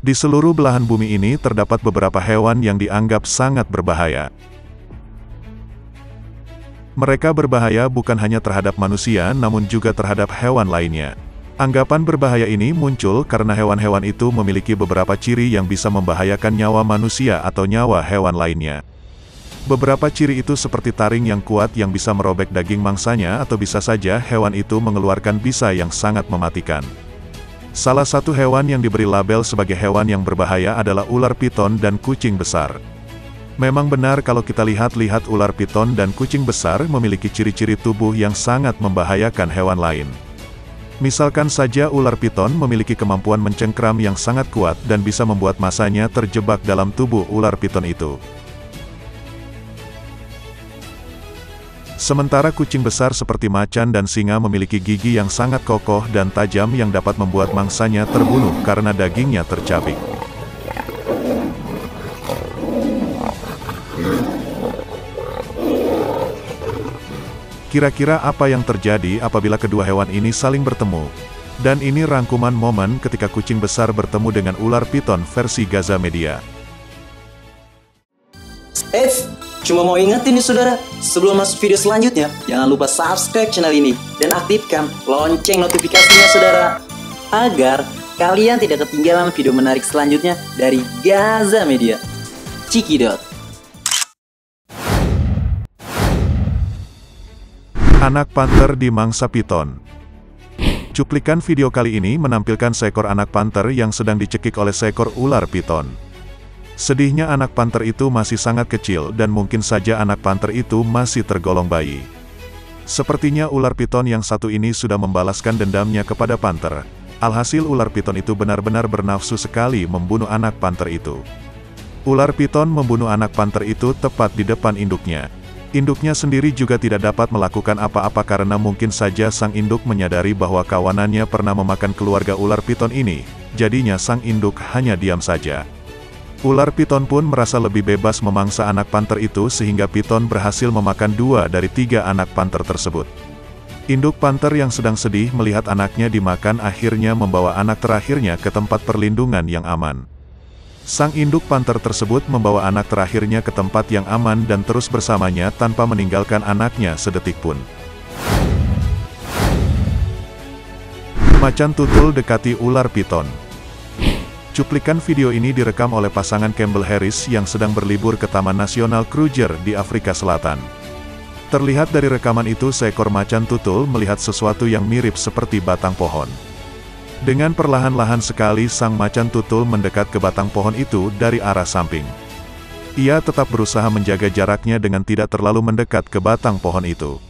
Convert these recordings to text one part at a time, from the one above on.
Di seluruh belahan bumi ini terdapat beberapa hewan yang dianggap sangat berbahaya. Mereka berbahaya bukan hanya terhadap manusia namun juga terhadap hewan lainnya. Anggapan berbahaya ini muncul karena hewan-hewan itu memiliki beberapa ciri yang bisa membahayakan nyawa manusia atau nyawa hewan lainnya. Beberapa ciri itu seperti taring yang kuat yang bisa merobek daging mangsanya atau bisa saja hewan itu mengeluarkan bisa yang sangat mematikan. Salah satu hewan yang diberi label sebagai hewan yang berbahaya adalah ular piton dan kucing besar. Memang benar kalau kita lihat ular piton dan kucing besar memiliki ciri-ciri tubuh yang sangat membahayakan hewan lain. Misalkan saja ular piton memiliki kemampuan mencengkram yang sangat kuat dan bisa membuat masanya terjebak dalam tubuh ular piton itu. Sementara kucing besar seperti macan dan singa memiliki gigi yang sangat kokoh dan tajam yang dapat membuat mangsanya terbunuh karena dagingnya tercabik. Kira-kira apa yang terjadi apabila kedua hewan ini saling bertemu? Dan ini rangkuman momen ketika kucing besar bertemu dengan ular piton versi Gaza Media. Cuma mau ingetin nih saudara, sebelum masuk video selanjutnya, jangan lupa subscribe channel ini dan aktifkan lonceng notifikasinya saudara, agar kalian tidak ketinggalan video menarik selanjutnya dari Gaza Media. Cikidot. Anak panter di mangsa piton. Cuplikan video kali ini menampilkan seekor anak panter yang sedang dicekik oleh seekor ular piton. Sedihnya anak panter itu masih sangat kecil dan mungkin saja anak panter itu masih tergolong bayi. Sepertinya ular piton yang satu ini sudah membalaskan dendamnya kepada panter. Alhasil ular piton itu benar-benar bernafsu sekali membunuh anak panter itu. Ular piton membunuh anak panter itu tepat di depan induknya. Induknya sendiri juga tidak dapat melakukan apa-apa karena mungkin saja sang induk menyadari bahwa kawanannya pernah memakan keluarga ular piton ini, jadinya sang induk hanya diam saja. Ular piton pun merasa lebih bebas memangsa anak panter itu sehingga piton berhasil memakan 2 dari 3 anak panter tersebut. Induk panter yang sedang sedih melihat anaknya dimakan akhirnya membawa anak terakhirnya ke tempat perlindungan yang aman. Sang induk panter tersebut membawa anak terakhirnya ke tempat yang aman dan terus bersamanya tanpa meninggalkan anaknya sedetik pun. Macan tutul dekati ular piton. Cuplikan video ini direkam oleh pasangan Campbell Harris yang sedang berlibur ke Taman Nasional Kruger di Afrika Selatan. Terlihat dari rekaman itu seekor macan tutul melihat sesuatu yang mirip seperti batang pohon. Dengan perlahan-lahan sekali sang macan tutul mendekat ke batang pohon itu dari arah samping. Ia tetap berusaha menjaga jaraknya dengan tidak terlalu mendekat ke batang pohon itu.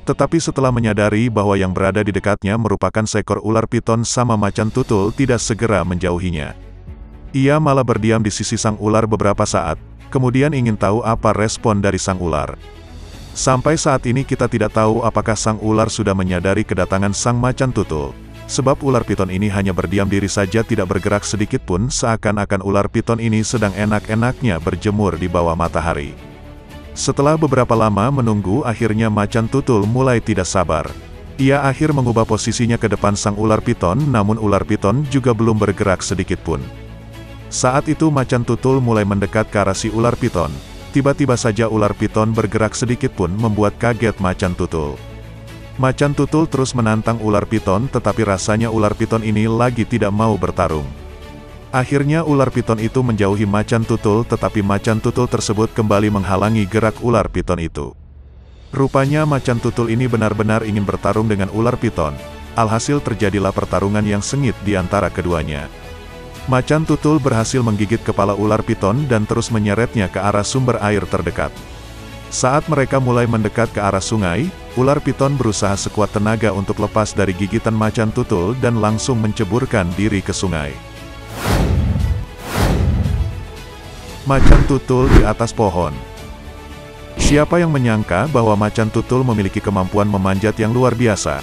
Tetapi setelah menyadari bahwa yang berada di dekatnya merupakan seekor ular piton sama macan tutul tidak segera menjauhinya. Ia malah berdiam di sisi sang ular beberapa saat, kemudian ingin tahu apa respon dari sang ular. Sampai saat ini kita tidak tahu apakah sang ular sudah menyadari kedatangan sang macan tutul. Sebab ular piton ini hanya berdiam diri saja tidak bergerak sedikit pun seakan-akan ular piton ini sedang enak-enaknya berjemur di bawah matahari. Setelah beberapa lama menunggu akhirnya macan tutul mulai tidak sabar. Ia akhir mengubah posisinya ke depan sang ular piton namun ular piton juga belum bergerak sedikit pun. Saat itu macan tutul mulai mendekat ke arah si ular piton. Tiba-tiba saja ular piton bergerak sedikit pun membuat kaget macan tutul. Macan tutul terus menantang ular piton tetapi rasanya ular piton ini lagi tidak mau bertarung. Akhirnya ular piton itu menjauhi macan tutul tetapi macan tutul tersebut kembali menghalangi gerak ular piton itu. Rupanya macan tutul ini benar-benar ingin bertarung dengan ular piton. Alhasil terjadilah pertarungan yang sengit di antara keduanya. Macan tutul berhasil menggigit kepala ular piton dan terus menyeretnya ke arah sumber air terdekat. Saat mereka mulai mendekat ke arah sungai, ular piton berusaha sekuat tenaga untuk lepas dari gigitan macan tutul dan langsung menceburkan diri ke sungai. Macan tutul di atas pohon. Siapa yang menyangka bahwa macan tutul memiliki kemampuan memanjat yang luar biasa?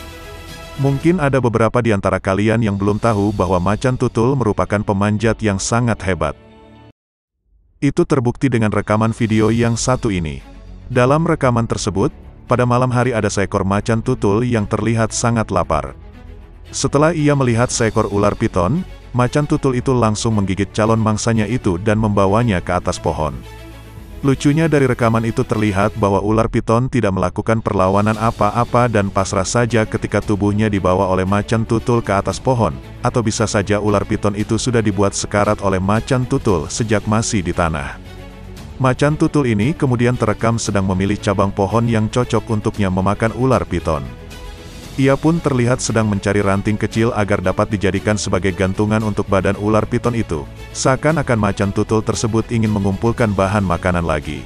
Mungkin ada beberapa di antara kalian yang belum tahu bahwa macan tutul merupakan pemanjat yang sangat hebat. Itu terbukti dengan rekaman video yang satu ini. Dalam rekaman tersebut, pada malam hari ada seekor macan tutul yang terlihat sangat lapar. Setelah ia melihat seekor ular piton, macan tutul itu langsung menggigit calon mangsanya itu dan membawanya ke atas pohon. Lucunya dari rekaman itu terlihat bahwa ular piton tidak melakukan perlawanan apa-apa dan pasrah saja ketika tubuhnya dibawa oleh macan tutul ke atas pohon, atau bisa saja ular piton itu sudah dibuat sekarat oleh macan tutul sejak masih di tanah. Macan tutul ini kemudian terekam sedang memilih cabang pohon yang cocok untuknya memakan ular piton. Ia pun terlihat sedang mencari ranting kecil agar dapat dijadikan sebagai gantungan untuk badan ular piton itu. Seakan-akan macan tutul tersebut ingin mengumpulkan bahan makanan lagi.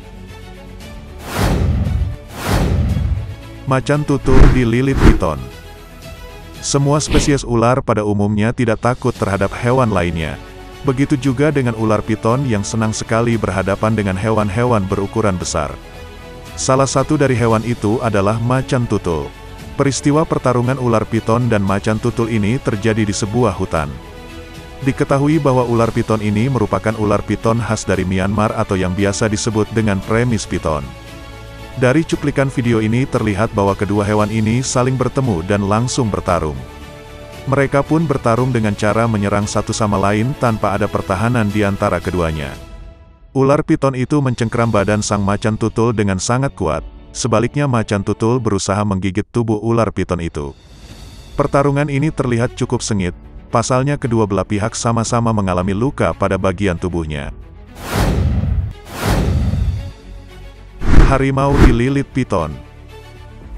Macan tutul dililit piton. Semua spesies ular pada umumnya tidak takut terhadap hewan lainnya. Begitu juga dengan ular piton yang senang sekali berhadapan dengan hewan-hewan berukuran besar. Salah satu dari hewan itu adalah macan tutul. Peristiwa pertarungan ular piton dan macan tutul ini terjadi di sebuah hutan. Diketahui bahwa ular piton ini merupakan ular piton khas dari Myanmar atau yang biasa disebut dengan premis piton. Dari cuplikan video ini terlihat bahwa kedua hewan ini saling bertemu dan langsung bertarung. Mereka pun bertarung dengan cara menyerang satu sama lain tanpa ada pertahanan di antara keduanya. Ular piton itu mencengkeram badan sang macan tutul dengan sangat kuat. Sebaliknya macan tutul berusaha menggigit tubuh ular piton itu. Pertarungan ini terlihat cukup sengit, pasalnya kedua belah pihak sama-sama mengalami luka pada bagian tubuhnya. Harimau dililit piton.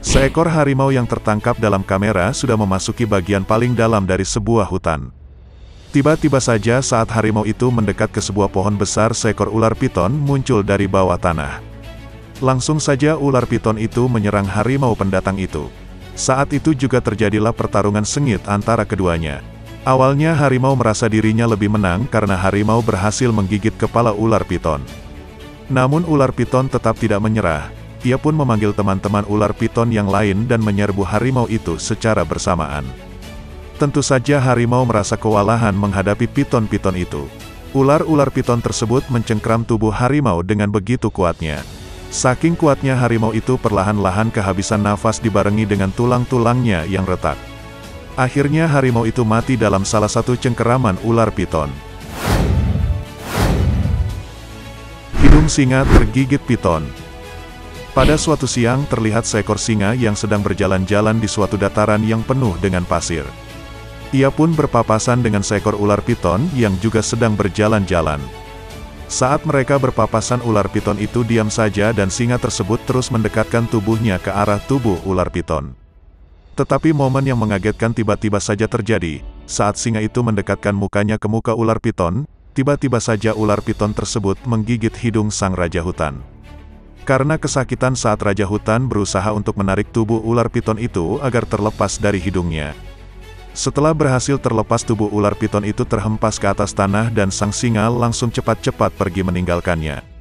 Seekor harimau yang tertangkap dalam kamera sudah memasuki bagian paling dalam dari sebuah hutan. Tiba-tiba saja saat harimau itu mendekat ke sebuah pohon besar, seekor ular piton muncul dari bawah tanah. Langsung saja ular piton itu menyerang harimau pendatang itu. Saat itu juga terjadilah pertarungan sengit antara keduanya. Awalnya harimau merasa dirinya lebih menang karena harimau berhasil menggigit kepala ular piton. Namun ular piton tetap tidak menyerah. Ia pun memanggil teman-teman ular piton yang lain dan menyerbu harimau itu secara bersamaan. Tentu saja harimau merasa kewalahan menghadapi piton-piton itu. Ular-ular piton tersebut mencengkeram tubuh harimau dengan begitu kuatnya. Saking kuatnya harimau itu perlahan-lahan kehabisan nafas dibarengi dengan tulang-tulangnya yang retak. Akhirnya harimau itu mati dalam salah satu cengkeraman ular piton. Hidung singa tergigit piton. Pada suatu siang terlihat seekor singa yang sedang berjalan-jalan di suatu dataran yang penuh dengan pasir. Ia pun berpapasan dengan seekor ular piton yang juga sedang berjalan-jalan. Saat mereka berpapasan, ular piton itu diam saja dan singa tersebut terus mendekatkan tubuhnya ke arah tubuh ular piton. Tetapi momen yang mengagetkan tiba-tiba saja terjadi. Saat singa itu mendekatkan mukanya ke muka ular piton, tiba-tiba saja ular piton tersebut menggigit hidung sang raja hutan. Karena kesakitan saat raja hutan berusaha untuk menarik tubuh ular piton itu agar terlepas dari hidungnya. Setelah berhasil terlepas, tubuh ular piton itu terhempas ke atas tanah dan sang singa langsung cepat-cepat pergi meninggalkannya.